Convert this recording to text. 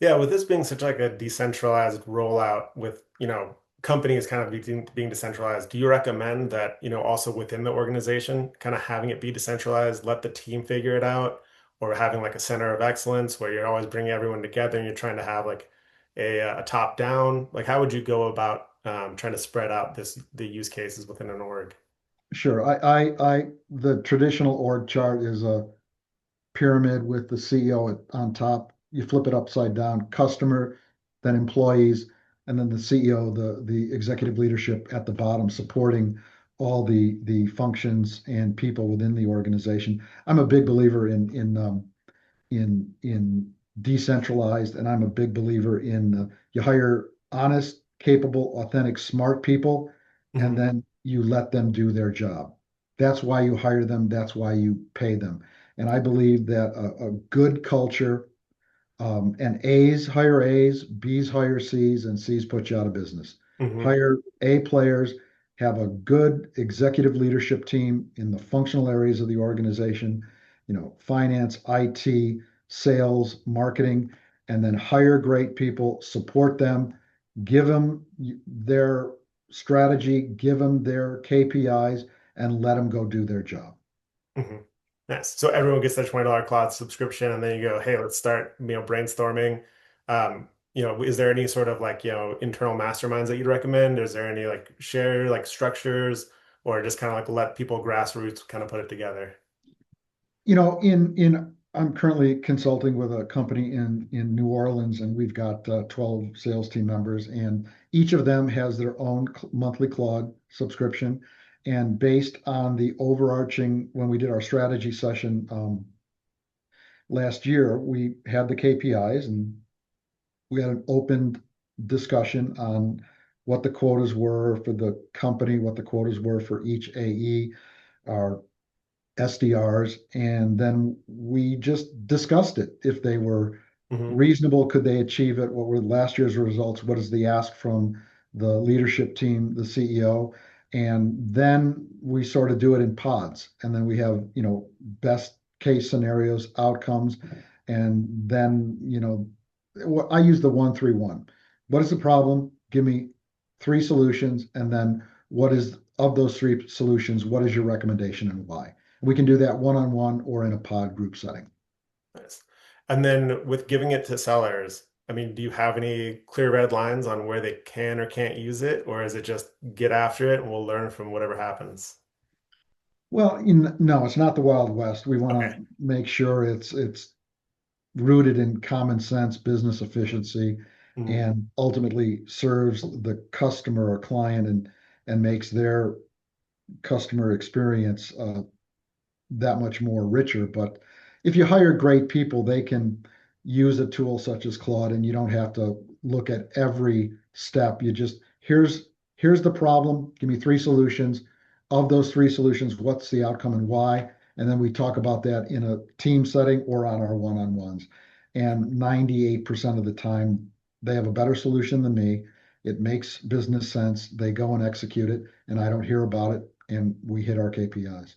Yeah, with this being such like a decentralized rollout with, companies kind of being decentralized, do you recommend that, also within the organization, kind of having it be decentralized, let the team figure it out, or having like a center of excellence where you're always bringing everyone together and you're trying to have like a top down? Like, how would you go about trying to spread out the use cases within an org? Sure. The traditional org chart is a pyramid with the CEO on top. You flip it upside down, customer, then employees, and then the CEO, the executive leadership at the bottom, supporting all the functions and people within the organization. I'm a big believer in decentralized, and I'm a big believer in you hire honest, capable, authentic, smart people, and Hmm. then you let them do their job. That's why you hire them. That's why you pay them. And I believe that a good culture, and A's hire A's, B's hire C's, and C's put you out of business. Hmm. Hire A players, have a good executive leadership team in the functional areas of the organization, finance, IT, sales, marketing, and then hire great people, support them, give them their strategy, give them their KPIs, and let them go do their job. Hmm. Nice. So everyone gets their $20 cloud subscription, and then you go, hey, let's start, brainstorming. Is there any sort of like, internal masterminds that you'd recommend? Is there any like share like structures or just kind of like let people grassroots kind of put it together? In I'm currently consulting with a company in New Orleans, and we've got 12 sales team members, and each of them has their own monthly Claude subscription. And based on the overarching, when we did our strategy session last year, we had the KPIs, and we had an open discussion on what the quotas were for the company, what the quotas were for each AE, our SDRs, and then we just discussed it. If they were Hmm. reasonable, could they achieve it? What were last year's results? What is the ask from the leadership team, the CEO? And then we sort of do it in pods. And then we have, best case scenarios, outcomes. And then, I use the 1-3-1. What is the problem? Give me three solutions. And then what is of those three solutions, what is your recommendation and why? We can do that one-on-one or in a pod group setting. Nice. And then with giving it to sellers, do you have any clear red lines on where they can or can't use it, or is it just get after it and we'll learn from whatever happens? Well, no, it's not the Wild West. We want Okay. to make sure it's rooted in common sense, business efficiency, Hmm. and ultimately serves the customer or client, and makes their customer experience that much more richer. But if you hire great people, they can use a tool such as Claude, and you don't have to look at every step. You just here's the problem. Give me three solutions. Of those three solutions, what's the outcome and why? And then we talk about that in a team setting or on our one-on-ones. And 98% of the time, they have a better solution than me. It makes business sense. They go and execute it, and I don't hear about it, and we hit our KPIs.